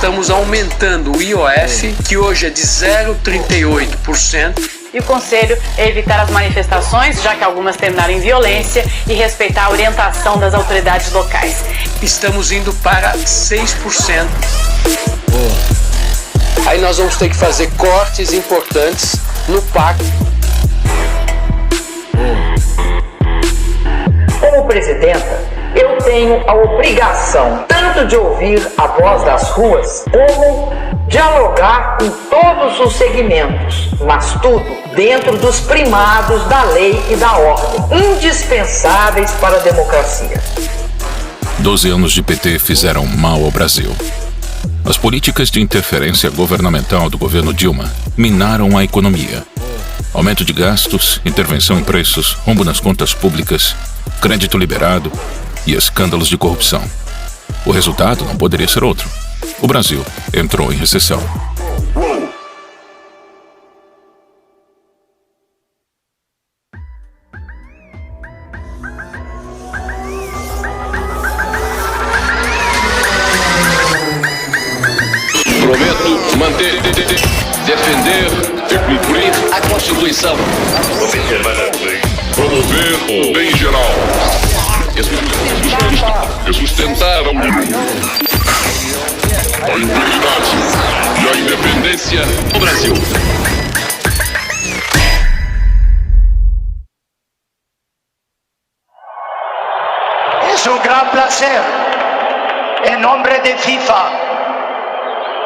estamos aumentando o IOF, que hoje é de 0,38%. E o conselho é evitar as manifestações, já que algumas terminaram em violência, e respeitar a orientação das autoridades locais. Estamos indo para 6%. Aí nós vamos ter que fazer cortes importantes no pacto. Como presidenta, eu tenho a obrigação tanto de ouvir a voz das ruas, como dialogar com todos os segmentos, mas tudo dentro dos primados da lei e da ordem, indispensáveis para a democracia. 12 anos de PT fizeram mal ao Brasil. As políticas de interferência governamental do governo Dilma minaram a economia. Aumento de gastos, intervenção em preços, rombo nas contas públicas, crédito liberado e escândalos de corrupção. O resultado não poderia ser outro. O Brasil entrou em recessão. Prometo manter, defender e cumprir a Constituição. Promover o bem geral. E sustentar a integridade e a independência do Brasil. Es un gran placer, en nombre de FIFA,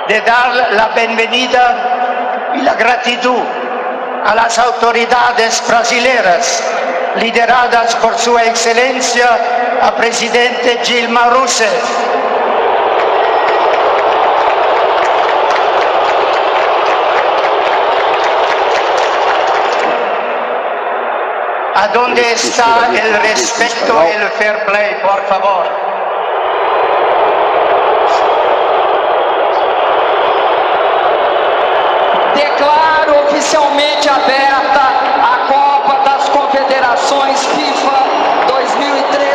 de dar la bienvenida y la gratitud a las autoridades brasileñas, lideradas por su excelencia, a presidente Dilma Rousseff. ¿A dónde está el respeto y el fair play, por favor? Declaro oficialmente aberta a Copa das Confederações FIFA 2013.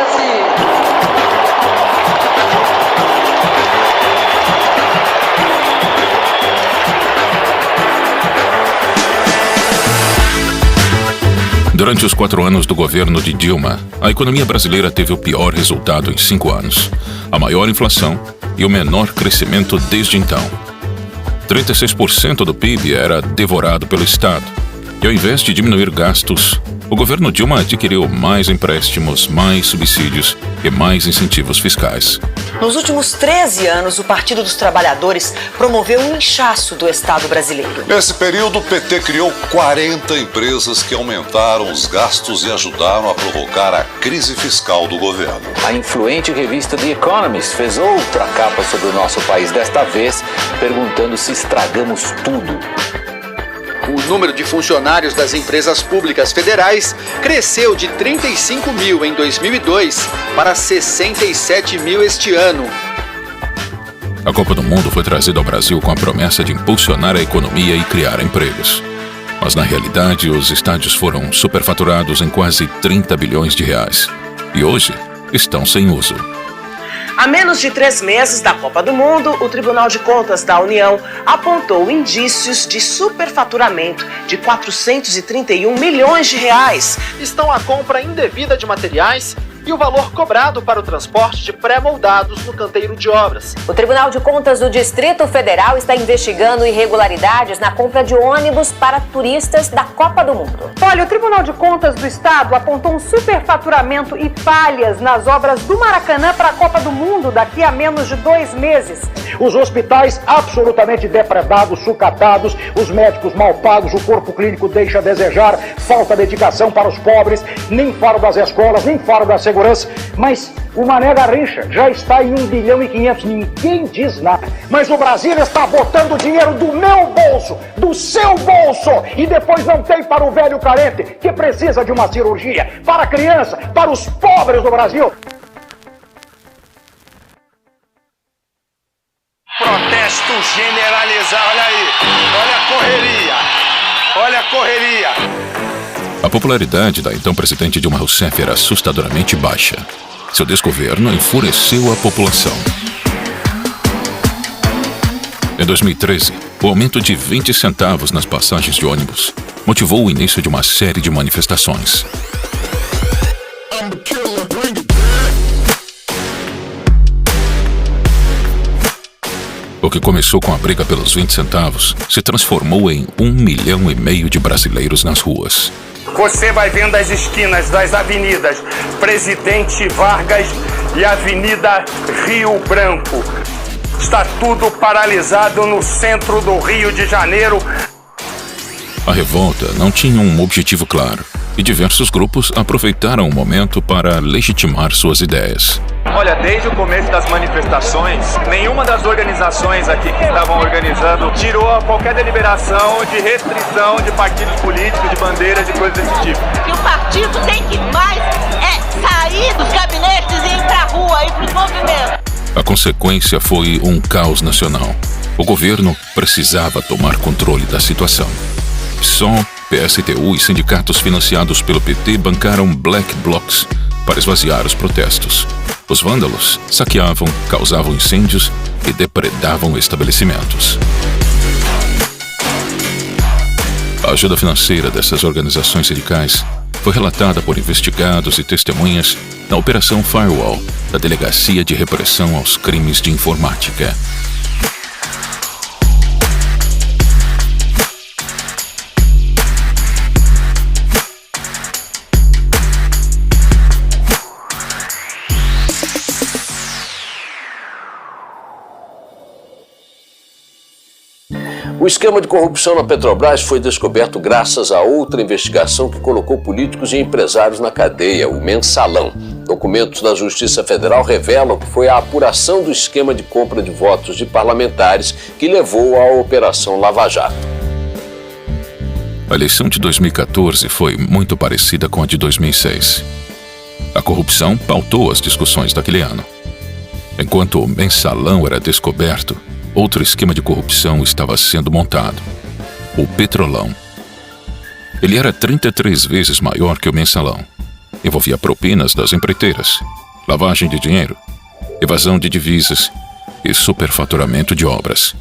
Durante os 4 anos do governo de Dilma, a economia brasileira teve o pior resultado em 5 anos, a maior inflação e o menor crescimento desde então. 36% do PIB era devorado pelo Estado, e ao invés de diminuir gastos, o governo Dilma adquiriu mais empréstimos, mais subsídios e mais incentivos fiscais. Nos últimos 13 anos, o Partido dos Trabalhadores promoveu um inchaço do Estado brasileiro. Nesse período, o PT criou 40 empresas que aumentaram os gastos e ajudaram a provocar a crise fiscal do governo. A influente revista The Economist fez outra capa sobre o nosso país, desta vez perguntando se estragamos tudo. O número de funcionários das empresas públicas federais cresceu de 35 mil em 2002 para 67 mil este ano. A Copa do Mundo foi trazida ao Brasil com a promessa de impulsionar a economia e criar empregos. Mas na realidade, os estádios foram superfaturados em quase 30 bilhões de reais. E hoje estão sem uso. Há menos de 3 meses da Copa do Mundo, o Tribunal de Contas da União apontou indícios de superfaturamento de 431 milhões de reais. Estão a compra indevida de materiais e o valor cobrado para o transporte de pré-moldados no canteiro de obras. O Tribunal de Contas do Distrito Federal está investigando irregularidades na compra de ônibus para turistas da Copa do Mundo. Olha, o Tribunal de Contas do Estado apontou um superfaturamento e falhas nas obras do Maracanã para a Copa do Mundo daqui a menos de 2 meses. Os hospitais absolutamente depredados, sucatados, os médicos mal pagos, o corpo clínico deixa a desejar, falta dedicação para os pobres, nem falo das escolas, nem falo da segurança, mas o Mané Garrincha já está em 1 bilhão e 500, ninguém diz nada. Mas o Brasil está botando dinheiro do meu bolso, do seu bolso, e depois não tem para o velho carente, que precisa de uma cirurgia, para a criança, para os pobres do Brasil. Protesto generalizado, olha aí, olha a correria, olha a correria. A popularidade da então presidente Dilma Rousseff era assustadoramente baixa. Seu desgoverno enfureceu a população. Em 2013, o aumento de 20 centavos nas passagens de ônibus motivou o início de uma série de manifestações. O que começou com a briga pelos 20 centavos se transformou em 1,5 milhão de brasileiros nas ruas. Você vai vendo as esquinas das avenidas Presidente Vargas e Avenida Rio Branco. Está tudo paralisado no centro do Rio de Janeiro. A revolta não tinha um objetivo claro e diversos grupos aproveitaram o momento para legitimar suas ideias. Olha, desde o começo das manifestações, nenhuma das organizações aqui que estavam organizando tirou qualquer deliberação de restrição de partidos políticos, de bandeiras e coisas desse tipo. E o partido tem que mais sair dos gabinetes e ir pra rua, ir pros movimentos. A consequência foi um caos nacional. O governo precisava tomar controle da situação. PSOL, PSTU e sindicatos financiados pelo PT bancaram black blocs para esvaziar os protestos. Os vândalos saqueavam, causavam incêndios e depredavam estabelecimentos. A ajuda financeira dessas organizações sindicais foi relatada por investigados e testemunhas na Operação Firewall, da Delegacia de Repressão aos Crimes de Informática. O esquema de corrupção na Petrobras foi descoberto graças a outra investigação que colocou políticos e empresários na cadeia, o Mensalão. Documentos da Justiça Federal revelam que foi a apuração do esquema de compra de votos de parlamentares que levou à Operação Lava Jato. A eleição de 2014 foi muito parecida com a de 2006. A corrupção pautou as discussões daquele ano. Enquanto o Mensalão era descoberto, outro esquema de corrupção estava sendo montado: o Petrolão. Ele era 33 vezes maior que o Mensalão. Envolvia propinas das empreiteiras, lavagem de dinheiro, evasão de divisas e superfaturamento de obras.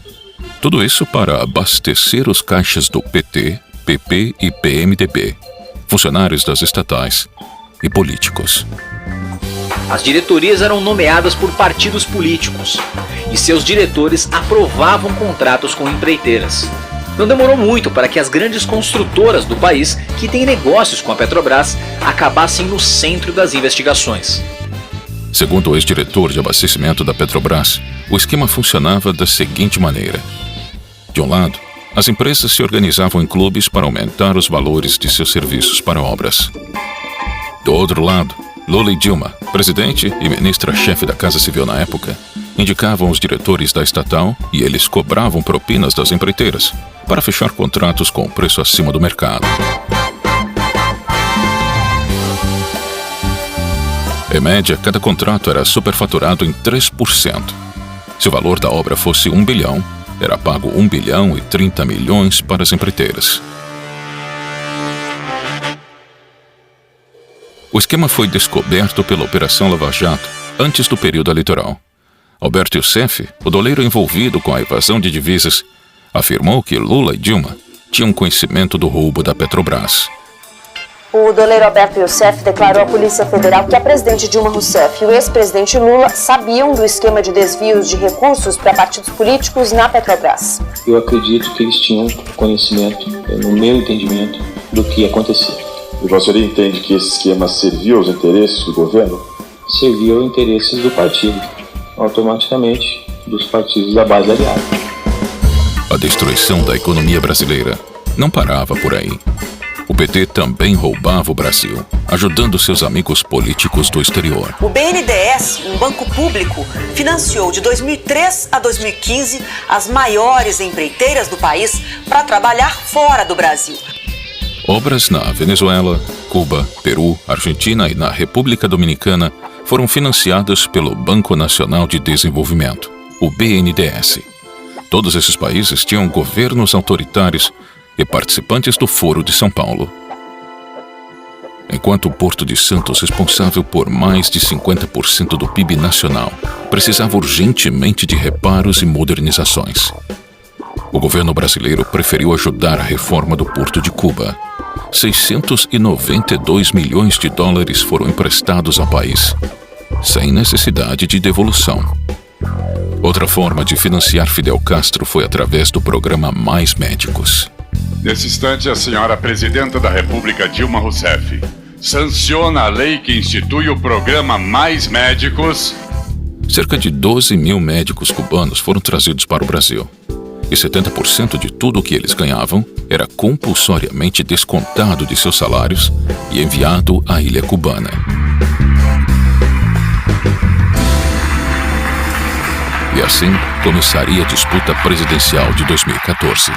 Tudo isso para abastecer os caixas do PT, PP e PMDB, funcionários das estatais e políticos. As diretorias eram nomeadas por partidos políticos e seus diretores aprovavam contratos com empreiteiras. Não demorou muito para que as grandes construtoras do país, que têm negócios com a Petrobras, acabassem no centro das investigações. Segundo o ex-diretor de abastecimento da Petrobras, o esquema funcionava da seguinte maneira. De um lado, as empresas se organizavam em clubes para aumentar os valores de seus serviços para obras. Do outro lado, Lula e Dilma, presidente e ministra-chefe da Casa Civil na época, indicavam os diretores da estatal e eles cobravam propinas das empreiteiras para fechar contratos com preço acima do mercado. Em média, cada contrato era superfaturado em 3%. Se o valor da obra fosse 1 bilhão, era pago 1 bilhão e 30 milhões para as empreiteiras. O esquema foi descoberto pela Operação Lava Jato antes do período eleitoral. Alberto Youssef, o doleiro envolvido com a evasão de divisas, afirmou que Lula e Dilma tinham conhecimento do roubo da Petrobras. O doleiro Alberto Youssef declarou à Polícia Federal que a presidente Dilma Rousseff e o ex-presidente Lula sabiam do esquema de desvios de recursos para partidos políticos na Petrobras. Eu acredito que eles tinham conhecimento, no meu entendimento, do que acontecia. E você entende que esse esquema serviu aos interesses do governo? Serviu aos interesses do partido, automaticamente dos partidos da base aliada. A destruição da economia brasileira não parava por aí. O PT também roubava o Brasil, ajudando seus amigos políticos do exterior. O BNDES, um banco público, financiou de 2003 a 2015 as maiores empreiteiras do país para trabalhar fora do Brasil. Obras na Venezuela, Cuba, Peru, Argentina e na República Dominicana foram financiadas pelo Banco Nacional de Desenvolvimento, o BNDES. Todos esses países tinham governos autoritários e participantes do Foro de São Paulo. Enquanto o Porto de Santos, responsável por mais de 50% do PIB nacional, precisava urgentemente de reparos e modernizações. O governo brasileiro preferiu ajudar a reforma do Porto de Cuba. 692 milhões de dólares foram emprestados ao país, sem necessidade de devolução. Outra forma de financiar Fidel Castro foi através do programa Mais Médicos. Nesse instante, a senhora Presidenta da República, Dilma Rousseff, sanciona a lei que institui o programa Mais Médicos. Cerca de 12 mil médicos cubanos foram trazidos para o Brasil. E 70% de tudo o que eles ganhavam era compulsoriamente descontado de seus salários e enviado à ilha cubana. E assim começaria a disputa presidencial de 2014.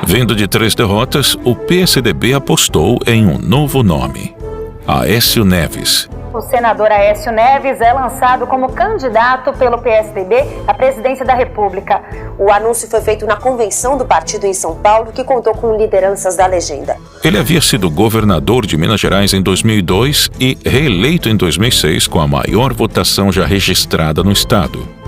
Vindo de 3 derrotas, o PSDB apostou em um novo nome: Aécio Neves. O senador Aécio Neves é lançado como candidato pelo PSDB à presidência da República. O anúncio foi feito na convenção do partido em São Paulo, que contou com lideranças da legenda. Ele havia sido governador de Minas Gerais em 2002 e reeleito em 2006 com a maior votação já registrada no estado.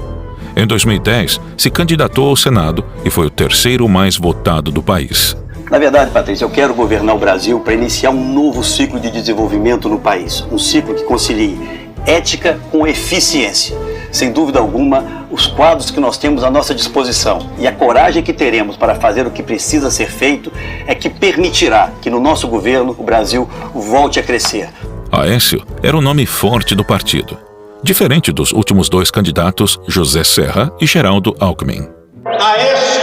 Em 2010, se candidatou ao Senado e foi o terceiro mais votado do país. Na verdade, Patrícia, eu quero governar o Brasil para iniciar um novo ciclo de desenvolvimento no país. Um ciclo que concilie ética com eficiência. Sem dúvida alguma, os quadros que nós temos à nossa disposição e a coragem que teremos para fazer o que precisa ser feito é que permitirá que no nosso governo o Brasil volte a crescer. Aécio era o nome forte do partido, diferente dos últimos 2 candidatos, José Serra e Geraldo Alckmin. Aécio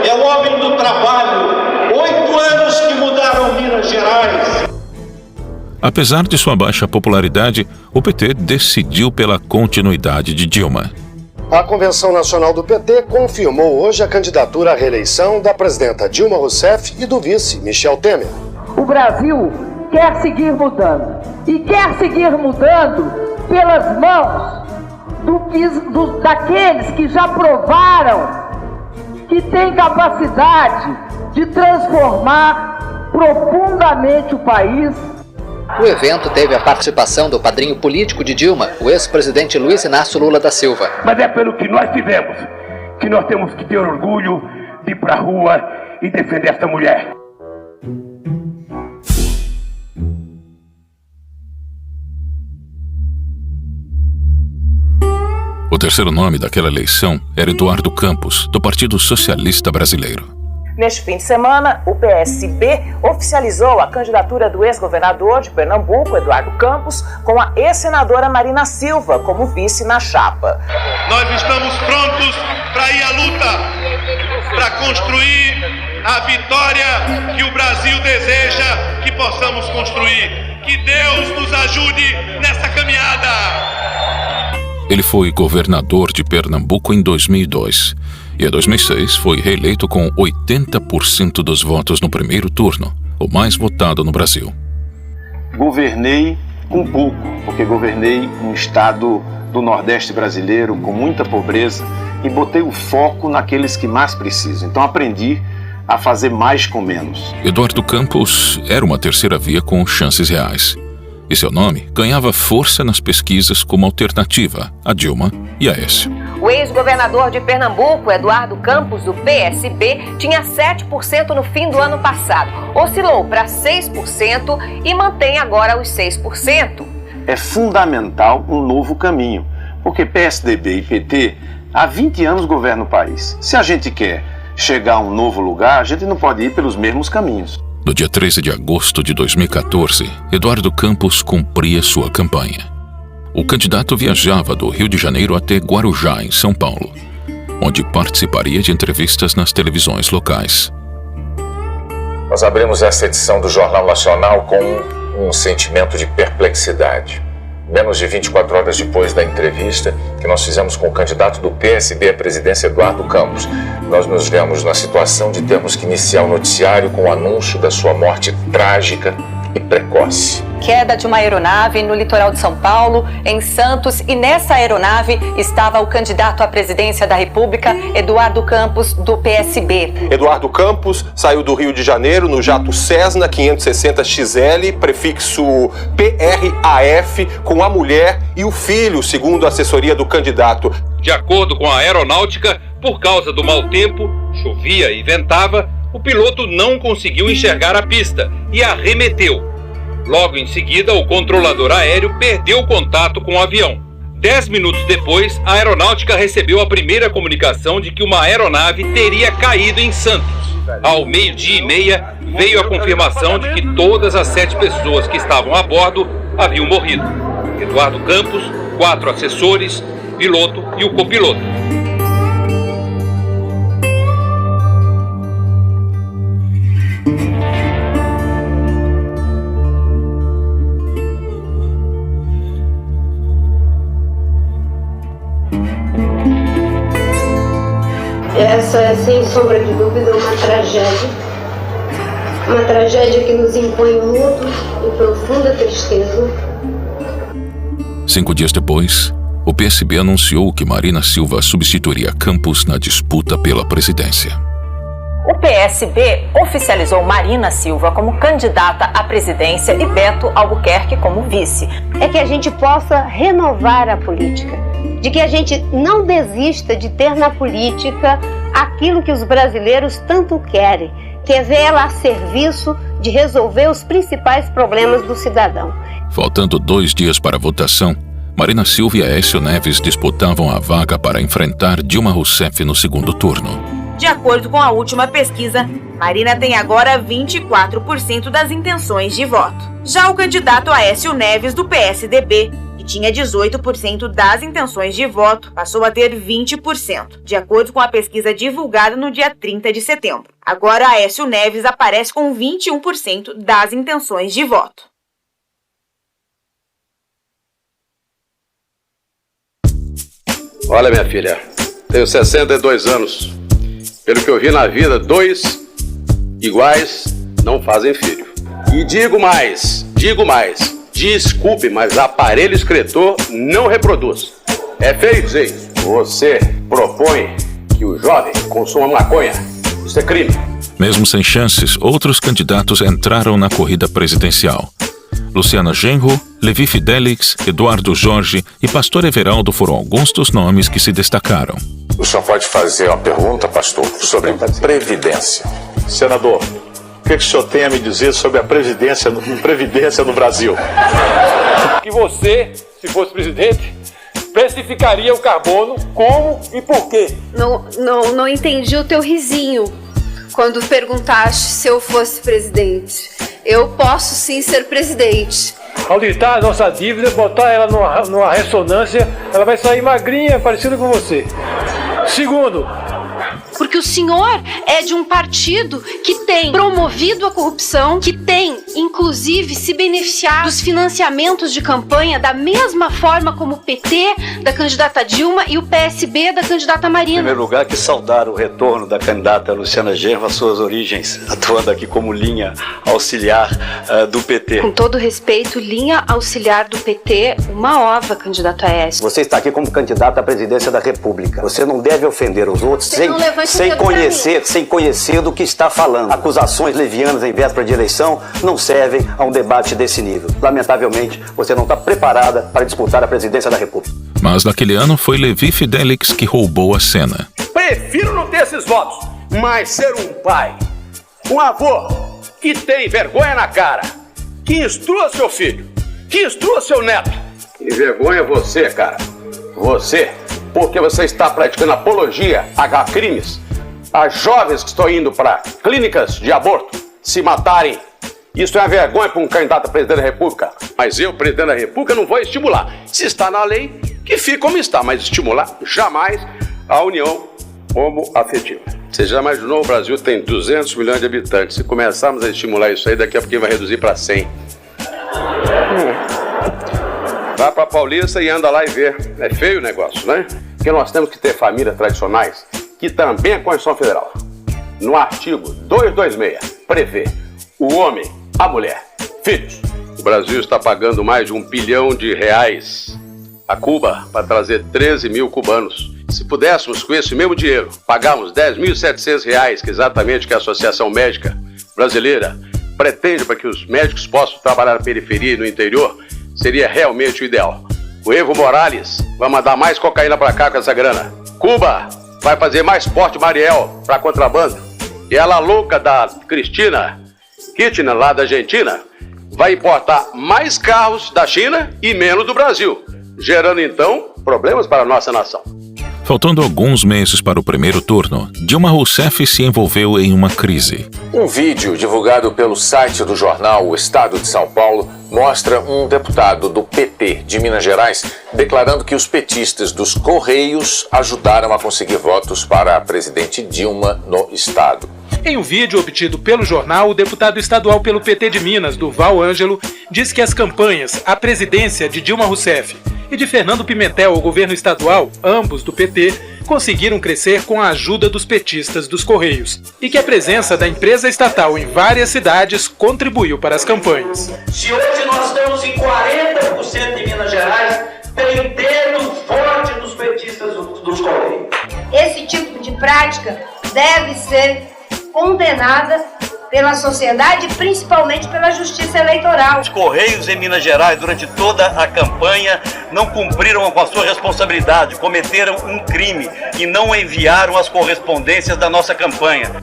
é o homem do trabalho. 8 anos que mudaram Minas Gerais. Apesar de sua baixa popularidade, o PT decidiu pela continuidade de Dilma. A Convenção Nacional do PT confirmou hoje a candidatura à reeleição da presidenta Dilma Rousseff e do vice Michel Temer. O Brasil quer seguir mudando. E quer seguir mudando pelas mãos daqueles que já provaram que têm capacidade de transformar profundamente o país. O evento teve a participação do padrinho político de Dilma, o ex-presidente Luiz Inácio Lula da Silva. Mas é pelo que nós fizemos que nós temos que ter orgulho de ir pra rua e defender essa mulher. O terceiro nome daquela eleição era Eduardo Campos, do Partido Socialista Brasileiro. Neste fim de semana, o PSB oficializou a candidatura do ex-governador de Pernambuco, Eduardo Campos, com a ex-senadora Marina Silva como vice na chapa. Nós estamos prontos para ir à luta, para construir a vitória que o Brasil deseja que possamos construir. Que Deus nos ajude nessa caminhada. Ele foi governador de Pernambuco em 2002 e em 2006 foi reeleito com 80% dos votos no primeiro turno, o mais votado no Brasil. Governei com pouco, porque governei um estado do Nordeste brasileiro com muita pobreza e botei o foco naqueles que mais precisam. Então aprendi a fazer mais com menos. Eduardo Campos era uma terceira via com chances reais. E seu nome ganhava força nas pesquisas como alternativa a Dilma e Aécio. O ex-governador de Pernambuco, Eduardo Campos, do PSB, tinha 7% no fim do ano passado. Oscilou para 6% e mantém agora os 6%. É fundamental um novo caminho, porque PSDB e PT há 20 anos governam o país. Se a gente quer chegar a um novo lugar, a gente não pode ir pelos mesmos caminhos. No dia 13 de agosto de 2014, Eduardo Campos cumpria sua campanha. O candidato viajava do Rio de Janeiro até Guarujá, em São Paulo, onde participaria de entrevistas nas televisões locais. Nós abrimos esta edição do Jornal Nacional com um sentimento de perplexidade. Menos de 24 horas depois da entrevista que nós fizemos com o candidato do PSB à presidência, Eduardo Campos, nós nos vemos na situação de termos que iniciar o noticiário com o anúncio da sua morte trágica e precoce. Queda de uma aeronave no litoral de São Paulo, em Santos, e nessa aeronave estava o candidato à presidência da República, Eduardo Campos, do PSB. Eduardo Campos saiu do Rio de Janeiro no jato Cessna 560XL, prefixo PRAF, com a mulher e o filho, segundo a assessoria do candidato. De acordo com a aeronáutica, por causa do mau tempo, chovia e ventava, o piloto não conseguiu enxergar a pista e arremeteu. Logo em seguida, o controlador aéreo perdeu o contato com o avião. 10 minutos depois, a aeronáutica recebeu a primeira comunicação de que uma aeronave teria caído em Santos. Ao 12:30, veio a confirmação de que todas as 7 pessoas que estavam a bordo haviam morrido. Eduardo Campos, 4 assessores, piloto e o copiloto. Essa é, sem sombra de dúvida, uma tragédia que nos impõe luto e profunda tristeza. 5 dias depois, o PSB anunciou que Marina Silva substituiria Campos na disputa pela presidência. O PSB oficializou Marina Silva como candidata à presidência e Beto Albuquerque como vice. É que a gente possa renovar a política, de que a gente não desista de ter na política aquilo que os brasileiros tanto querem, que é vê-la a serviço de resolver os principais problemas do cidadão. Faltando 2 dias para a votação, Marina Silva e Aécio Neves disputavam a vaga para enfrentar Dilma Rousseff no segundo turno. De acordo com a última pesquisa, Marina tem agora 24% das intenções de voto. Já o candidato Aécio Neves, do PSDB, que tinha 18% das intenções de voto, passou a ter 20%, de acordo com a pesquisa divulgada no dia 30 de setembro. Agora, Aécio Neves aparece com 21% das intenções de voto. Olha, minha filha, tenho 62 anos. Pelo que eu vi na vida, 2 iguais não fazem filho. E digo mais, desculpe, mas aparelho excretor não reproduz. É feio dizer isso. Você propõe que o jovem consuma maconha. Isso é crime. Mesmo sem chances, outros candidatos entraram na corrida presidencial. Luciana Genro, Levi Fidelix, Eduardo Jorge e Pastor Everaldo foram alguns dos nomes que se destacaram. O senhor pode fazer uma pergunta, pastor, sobre Previdência. Senador, o que o senhor tem a me dizer sobre a Previdência no Brasil? Que você, se fosse presidente, precificaria o carbono como e por quê? Não entendi o teu risinho quando perguntaste se eu fosse presidente. Eu posso sim ser presidente. Auditar a nossa dívida, botar ela numa ressonância, ela vai sair magrinha, parecida com você. Segundo, porque o senhor é de um partido que tem promovido a corrupção, que tem, inclusive, se beneficiado dos financiamentos de campanha da mesma forma como o PT da candidata Dilma e o PSB da candidata Marina. Em primeiro lugar, que saudar o retorno da candidata Luciana Genro às suas origens, atuando aqui como linha auxiliar do PT. Com todo respeito, linha auxiliar do PT, uma ova, candidato Aécio. Você está aqui como candidato à presidência da República. Você não deve ofender os outros sem conhecer do que está falando. Acusações levianas em véspera de eleição não servem a um debate desse nível. Lamentavelmente, você não está preparada para disputar a presidência da República. Mas naquele ano foi Levi Fidelix que roubou a cena. Prefiro não ter esses votos, mas ser um pai, um avô que tem vergonha na cara, que instrua seu filho, que instrua seu neto. E vergonha você, cara. Você, porque você está praticando apologia a crimes, a jovens que estão indo para clínicas de aborto se matarem. Isso é uma vergonha para um candidato a presidente da República. Mas eu, presidente da República, não vou estimular. Se está na lei, que fique como está, mas estimular jamais a união homoafetiva. Você já imaginou, o Brasil tem 200 milhões de habitantes. Se começarmos a estimular isso aí, daqui a pouquinho vai reduzir para 100. Vai para Paulista e anda lá e vê. É feio o negócio, né? Porque nós temos que ter famílias tradicionais, que também é Constituição Federal. No artigo 226, prevê o homem, a mulher, Filhos, o Brasil está pagando mais de R$1 bilhão a Cuba para trazer 13 mil cubanos. Se pudéssemos, com esse mesmo dinheiro, pagarmos R$10.700, que é exatamente o que a Associação Médica Brasileira pretende para que os médicos possam trabalhar na periferia e no interior, seria realmente o ideal. O Evo Morales vai mandar mais cocaína para cá com essa grana. Cuba vai fazer mais porte Mariel para contrabando. E ela louca da Cristina Kirchner, lá da Argentina, vai importar mais carros da China e menos do Brasil, gerando então problemas para a nossa nação. Faltando alguns meses para o primeiro turno, Dilma Rousseff se envolveu em uma crise. Um vídeo divulgado pelo site do jornal O Estado de São Paulo mostra um deputado do PT de Minas Gerais declarando que os petistas dos Correios ajudaram a conseguir votos para a presidente Dilma no estado. Em um vídeo obtido pelo jornal, o deputado estadual pelo PT de Minas, Durval Ângelo, diz que as campanhas à presidência de Dilma Rousseff e de Fernando Pimentel ao governo estadual, ambos do PT, conseguiram crescer com a ajuda dos petistas dos Correios e que a presença da empresa estatal em várias cidades contribuiu para as campanhas. Se hoje nós estamos em 40% de Minas Gerais, tem dedo forte dos petistas dos Correios. Esse tipo de prática deve ser condenada pela sociedade e principalmente pela justiça eleitoral. Os Correios em Minas Gerais, durante toda a campanha, não cumpriram com a sua responsabilidade, cometeram um crime e não enviaram as correspondências da nossa campanha.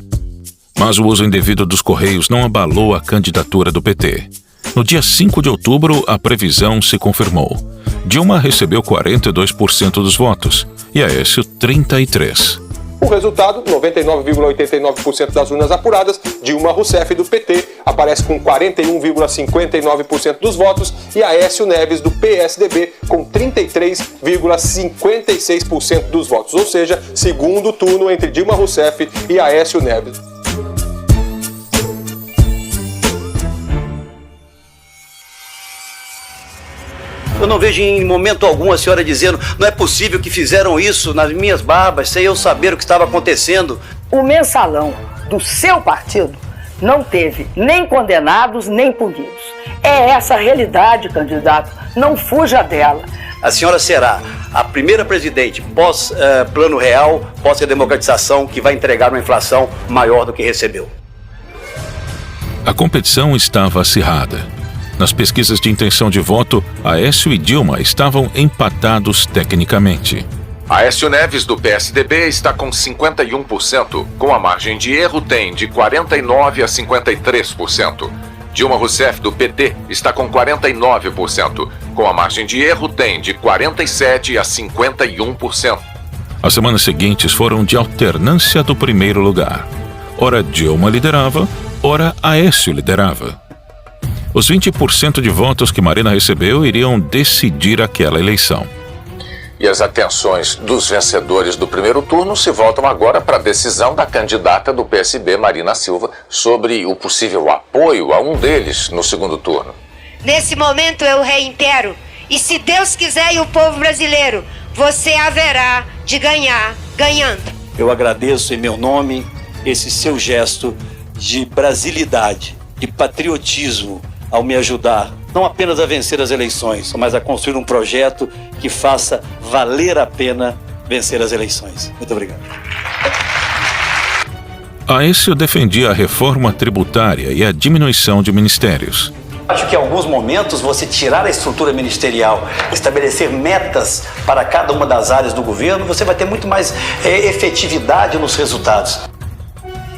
Mas o uso indevido dos Correios não abalou a candidatura do PT. No dia 5 de outubro, a previsão se confirmou. Dilma recebeu 42% dos votos e Aécio 33%. O resultado, 99,89% das urnas apuradas, Dilma Rousseff do PT aparece com 41,59% dos votos e Aécio Neves do PSDB com 33,56% dos votos. Ou seja, segundo turno entre Dilma Rousseff e Aécio Neves. Eu não vejo em momento algum a senhora dizendo não é possível que fizeram isso nas minhas barbas, sem eu saber o que estava acontecendo. O mensalão do seu partido não teve nem condenados nem punidos. É essa a realidade, candidato. Não fuja dela. A senhora será a primeira presidente pós-Plano Real, pós-redemocratização, que vai entregar uma inflação maior do que recebeu. A competição estava acirrada. Nas pesquisas de intenção de voto, Aécio e Dilma estavam empatados tecnicamente. Aécio Neves, do PSDB, está com 51%. Com a margem de erro, tem de 49% a 53%. Dilma Rousseff, do PT, está com 49%. Com a margem de erro, tem de 47% a 51%. As semanas seguintes foram de alternância do primeiro lugar. Ora Dilma liderava, ora Aécio liderava. Os 20% de votos que Marina recebeu iriam decidir aquela eleição. E as atenções dos vencedores do primeiro turno se voltam agora para a decisão da candidata do PSB, Marina Silva, sobre o possível apoio a um deles no segundo turno. Nesse momento eu reitero, e se Deus quiser e o povo brasileiro, você haverá de ganhar ganhando. Eu agradeço em meu nome esse seu gesto de brasilidade, de patriotismo, ao me ajudar, não apenas a vencer as eleições, mas a construir um projeto que faça valer a pena vencer as eleições. Muito obrigado. Aécio defendia a reforma tributária e a diminuição de ministérios. Acho que em alguns momentos você tirar a estrutura ministerial, estabelecer metas para cada uma das áreas do governo, você vai ter muito mais efetividade nos resultados.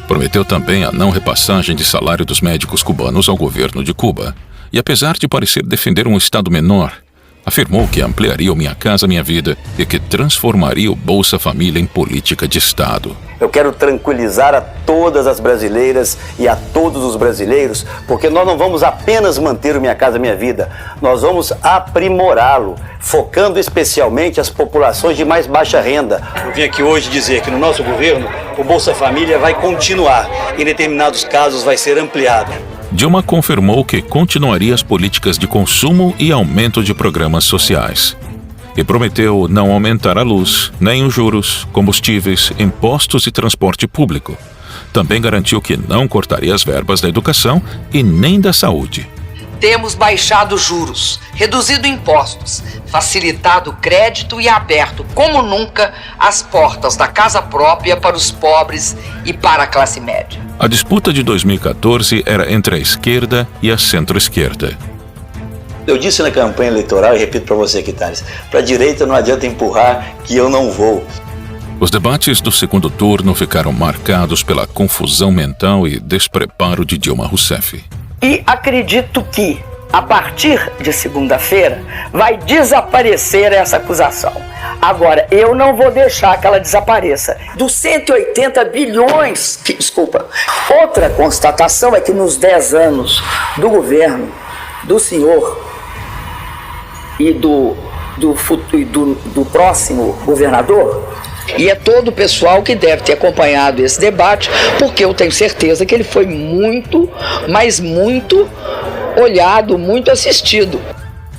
Prometeu também a não repassagem de salário dos médicos cubanos ao governo de Cuba. E apesar de parecer defender um Estado menor, afirmou que ampliaria o Minha Casa Minha Vida e que transformaria o Bolsa Família em política de Estado. Eu quero tranquilizar a todas as brasileiras e a todos os brasileiros, porque nós não vamos apenas manter o Minha Casa Minha Vida, nós vamos aprimorá-lo, focando especialmente as populações de mais baixa renda. Eu vim aqui hoje dizer que no nosso governo o Bolsa Família vai continuar, em determinados casos vai ser ampliado. Dilma confirmou que continuaria as políticas de consumo e aumento de programas sociais. E prometeu não aumentar a luz, nem os juros, combustíveis, impostos e transporte público. Também garantiu que não cortaria as verbas da educação e nem da saúde. Temos baixado juros, reduzido impostos, facilitado o crédito e aberto, como nunca, as portas da casa própria para os pobres e para a classe média. A disputa de 2014 era entre a esquerda e a centro-esquerda. Eu disse na campanha eleitoral, e repito para você aqui, Thales, para a direita não adianta empurrar que eu não vou. Os debates do segundo turno ficaram marcados pela confusão mental e despreparo de Dilma Rousseff. E acredito que, a partir de segunda-feira, vai desaparecer essa acusação. Agora, eu não vou deixar que ela desapareça. Dos 180 bilhões... Outra constatação é que nos 10 anos do governo do senhor e do próximo governador, e é todo o pessoal que deve ter acompanhado esse debate, porque eu tenho certeza que ele foi muito, mas muito olhado, muito assistido.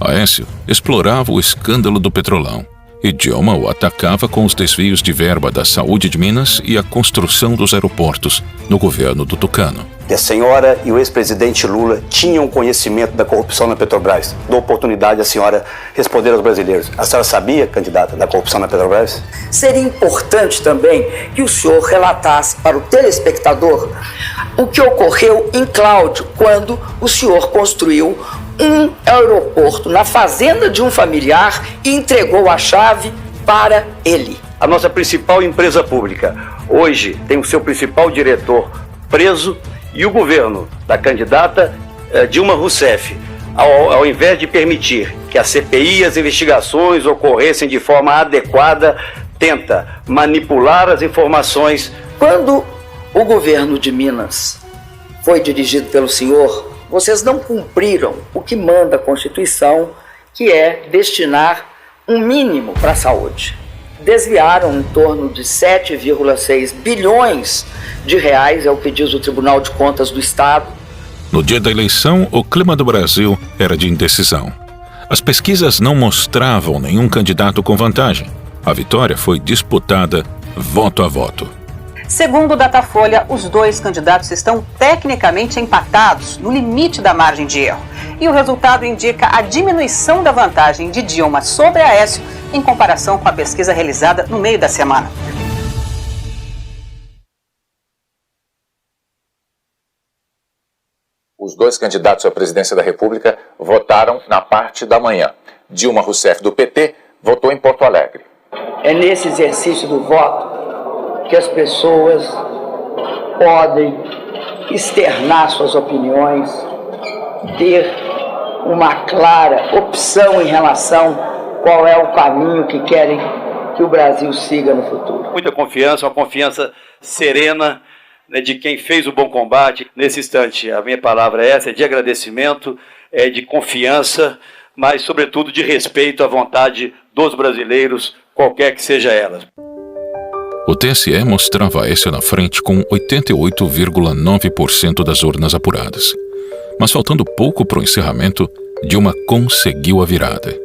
Aécio explorava o escândalo do Petrolão e Dilma o atacava com os desvios de verba da saúde de Minas e a construção dos aeroportos no governo do Tucano. E a senhora e o ex-presidente Lula tinham conhecimento da corrupção na Petrobras. Dou oportunidade à senhora responder aos brasileiros. A senhora sabia, candidata, da corrupção na Petrobras? Seria importante também que o senhor relatasse para o telespectador o que ocorreu em Cláudio, quando o senhor construiu um aeroporto na fazenda de um familiar e entregou a chave para ele. A nossa principal empresa pública hoje tem o seu principal diretor preso e o governo da candidata Dilma Rousseff, ao invés de permitir que a CPI e as investigações ocorressem de forma adequada, tenta manipular as informações. Quando o governo de Minas foi dirigido pelo senhor, vocês não cumpriram o que manda a Constituição, que é destinar um mínimo para a saúde. Desviaram em torno de 7,6 bilhões de reais, é o que diz o Tribunal de Contas do Estado. No dia da eleição, o clima do Brasil era de indecisão. As pesquisas não mostravam nenhum candidato com vantagem. A vitória foi disputada voto a voto. Segundo o Datafolha, os dois candidatos estão tecnicamente empatados, no limite da margem de erro. E o resultado indica a diminuição da vantagem de Dilma sobre Aécio em comparação com a pesquisa realizada no meio da semana. Os dois candidatos à presidência da República votaram na parte da manhã. Dilma Rousseff, do PT, votou em Porto Alegre. É nesse exercício do voto que as pessoas podem externar suas opiniões, ter uma clara opção em relação qual é o caminho que querem que o Brasil siga no futuro. Muita confiança, uma confiança serena, né, de quem fez o bom combate. Nesse instante, a minha palavra é essa, é de agradecimento, é de confiança, mas sobretudo de respeito à vontade dos brasileiros, qualquer que seja ela. O TSE mostrava Aécio na frente com 88,9% das urnas apuradas. Mas faltando pouco para o encerramento, Dilma conseguiu a virada.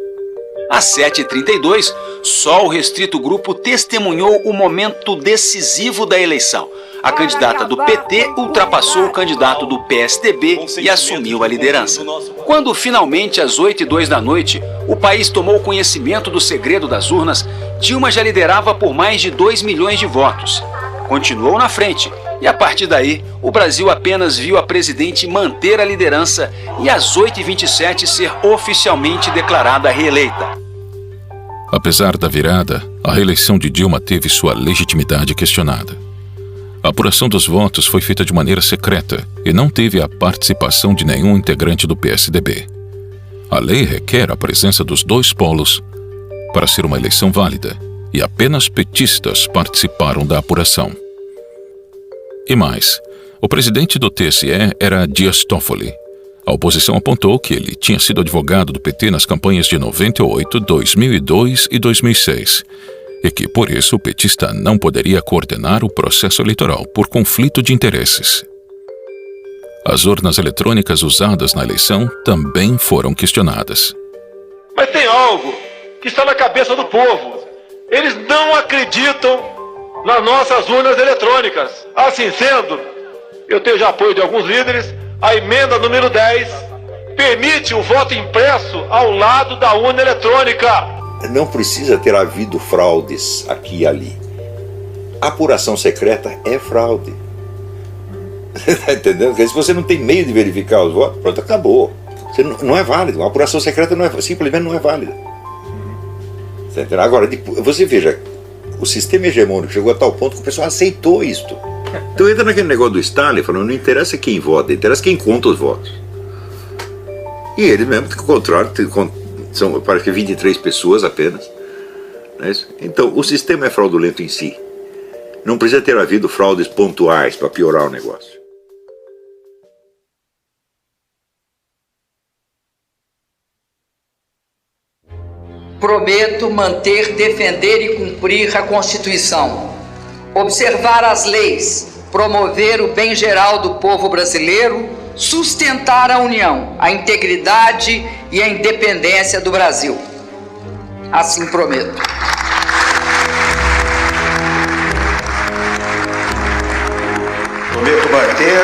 Às 7h32, só o restrito grupo testemunhou o momento decisivo da eleição. A candidata do PT ultrapassou o candidato do PSDB e assumiu a liderança. Quando finalmente, às 8h02, o país tomou conhecimento do segredo das urnas, Dilma já liderava por mais de 2 milhões de votos. Continuou na frente e, a partir daí, o Brasil apenas viu a presidente manter a liderança e às 8h27 ser oficialmente declarada reeleita. Apesar da virada, a reeleição de Dilma teve sua legitimidade questionada. A apuração dos votos foi feita de maneira secreta e não teve a participação de nenhum integrante do PSDB. A lei requer a presença dos dois polos para ser uma eleição válida, e apenas petistas participaram da apuração. E mais, o presidente do TSE era Dias Toffoli. A oposição apontou que ele tinha sido advogado do PT nas campanhas de 98, 2002 e 2006, e que, por isso, o petista não poderia coordenar o processo eleitoral por conflito de interesses. As urnas eletrônicas usadas na eleição também foram questionadas. Mas tem algo que está na cabeça do povo. Eles não acreditam nas nossas urnas eletrônicas. Assim sendo, eu tenho já apoio de alguns líderes. A emenda número 10 permite o voto impresso ao lado da urna eletrônica. Não precisa ter havido fraudes aqui e ali. A apuração secreta é fraude. Você está entendendo? Porque se você não tem meio de verificar os votos, pronto, acabou. Você não é válido. A apuração secreta simplesmente não é válida. Você entendeu? Agora, você veja, o sistema hegemônico chegou a tal ponto que o pessoal aceitou isto. Então entra naquele negócio do Stalin, falando, não interessa quem vota, interessa quem conta os votos. E eles mesmo controlam, são, parece que 23 pessoas apenas. Não é isso? Então, o sistema é fraudulento em si. Não precisa ter havido fraudes pontuais para piorar o negócio. Prometo manter, defender e cumprir a Constituição, observar as leis, promover o bem geral do povo brasileiro, sustentar a união, a integridade e a independência do Brasil. Assim prometo. Prometo manter,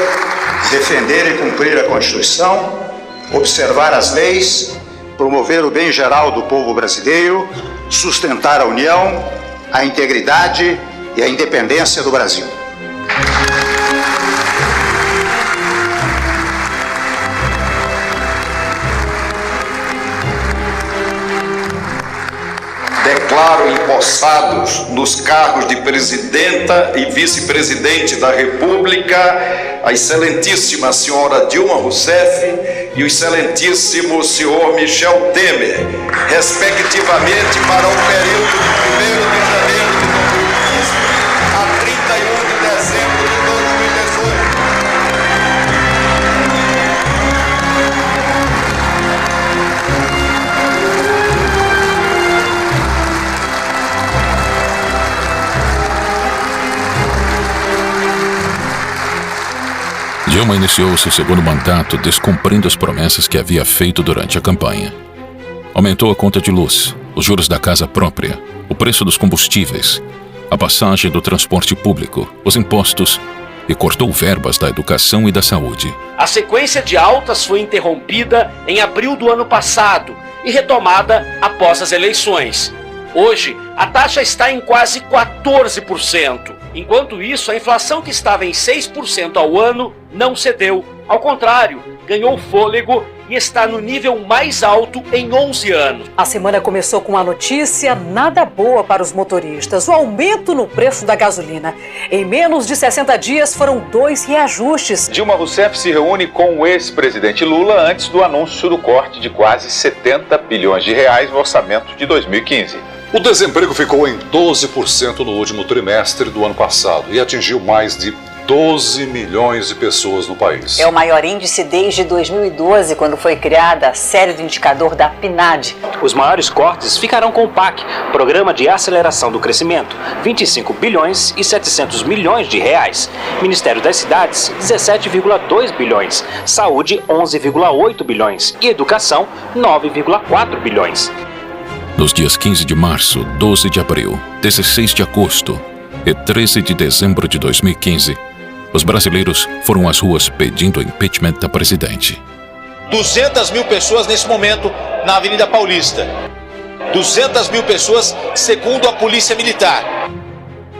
defender e cumprir a Constituição, observar as leis, promover o bem geral do povo brasileiro, sustentar a união, a integridade e a independência do Brasil. Declaro empossados nos cargos de presidenta e vice-presidente da República a excelentíssima senhora Dilma Rousseff e o excelentíssimo senhor Michel Temer, respectivamente, para o período de 1º de janeiro de 2015 a 31 de dezembro de 2018. Dilma iniciou seu segundo mandato descumprindo as promessas que havia feito durante a campanha. Aumentou a conta de luz, os juros da casa própria, o preço dos combustíveis, a passagem do transporte público, os impostos e cortou verbas da educação e da saúde. A sequência de altas foi interrompida em abril do ano passado e retomada após as eleições. Hoje, a taxa está em quase 14%. Enquanto isso, a inflação que estava em 6% ao ano não cedeu. Ao contrário, ganhou fôlego e está no nível mais alto em 11 anos. A semana começou com uma notícia nada boa para os motoristas: o aumento no preço da gasolina. Em menos de 60 dias foram 2 reajustes. Dilma Rousseff se reúne com o ex-presidente Lula antes do anúncio do corte de quase 70 bilhões de reais no orçamento de 2015. O desemprego ficou em 12% no último trimestre do ano passado e atingiu mais de 12 milhões de pessoas no país. É o maior índice desde 2012, quando foi criada a série do indicador da PNAD. Os maiores cortes ficarão com o PAC, Programa de Aceleração do Crescimento, 25 bilhões e 700 milhões de reais. Ministério das Cidades, 17,2 bilhões. Saúde, 11,8 bilhões. E Educação, 9,4 bilhões. Nos dias 15 de março, 12 de abril, 16 de agosto e 13 de dezembro de 2015, os brasileiros foram às ruas pedindo o impeachment da presidente. 200 mil pessoas nesse momento na Avenida Paulista. 200 mil pessoas, segundo a Polícia Militar.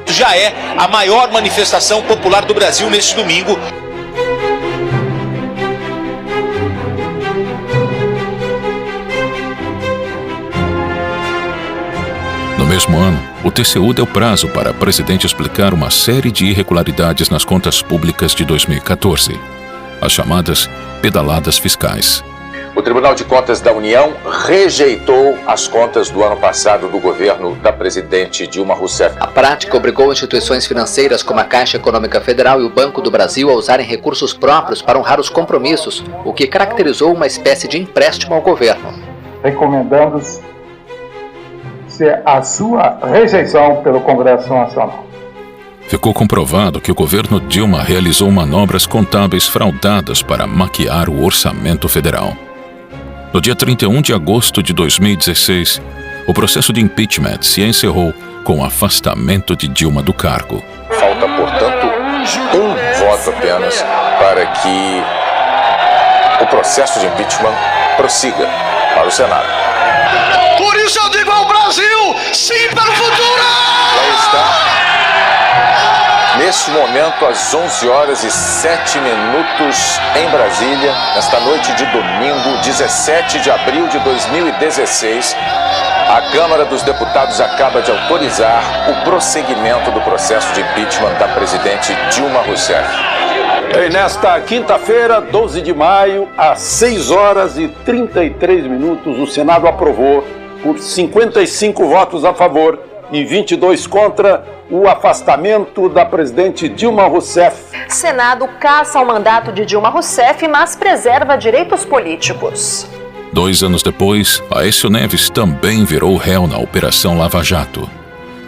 Já é a maior manifestação popular do Brasil neste domingo. No mesmo ano, o TCU deu prazo para a presidente explicar uma série de irregularidades nas contas públicas de 2014, as chamadas pedaladas fiscais. O Tribunal de Contas da União rejeitou as contas do ano passado do governo da presidente Dilma Rousseff. A prática obrigou instituições financeiras como a Caixa Econômica Federal e o Banco do Brasil a usarem recursos próprios para honrar os compromissos, o que caracterizou uma espécie de empréstimo ao governo. Recomendamos a sua rejeição pelo Congresso Nacional. Ficou comprovado que o governo Dilma realizou manobras contábeis fraudadas para maquiar o orçamento federal. No dia 31 de agosto de 2016, o processo de impeachment se encerrou com o afastamento de Dilma do cargo. Falta, portanto, um voto apenas para que o processo de impeachment prossiga para o Senado. Por isso eu digo ao Brasil, sim para o futuro! Aí está. Neste momento, às 11h07 em Brasília, nesta noite de domingo, 17 de abril de 2016, a Câmara dos Deputados acaba de autorizar o prosseguimento do processo de impeachment da presidente Dilma Rousseff. E nesta quinta-feira, 12 de maio, às 6h33, o Senado aprovou, por 55 votos a favor e 22 contra, o afastamento da presidente Dilma Rousseff. Senado caça o mandato de Dilma Rousseff, mas preserva direitos políticos. 2 anos depois, Aécio Neves também virou réu na Operação Lava Jato.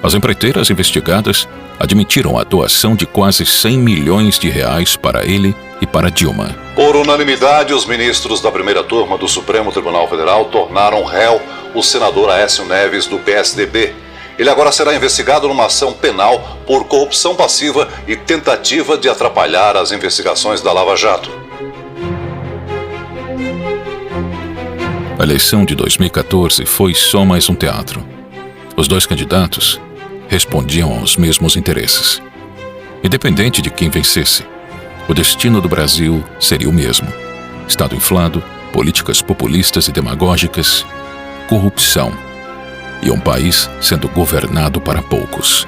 As empreiteiras investigadas admitiram a doação de quase 100 milhões de reais para ele e para Dilma. Por unanimidade, os ministros da primeira turma do Supremo Tribunal Federal tornaram réu o senador Aécio Neves, do PSDB. Ele agora será investigado numa ação penal por corrupção passiva e tentativa de atrapalhar as investigações da Lava Jato. A eleição de 2014 foi só mais um teatro. Os dois candidatos respondiam aos mesmos interesses. Independente de quem vencesse, o destino do Brasil seria o mesmo: Estado inflado, políticas populistas e demagógicas, corrupção e um país sendo governado para poucos.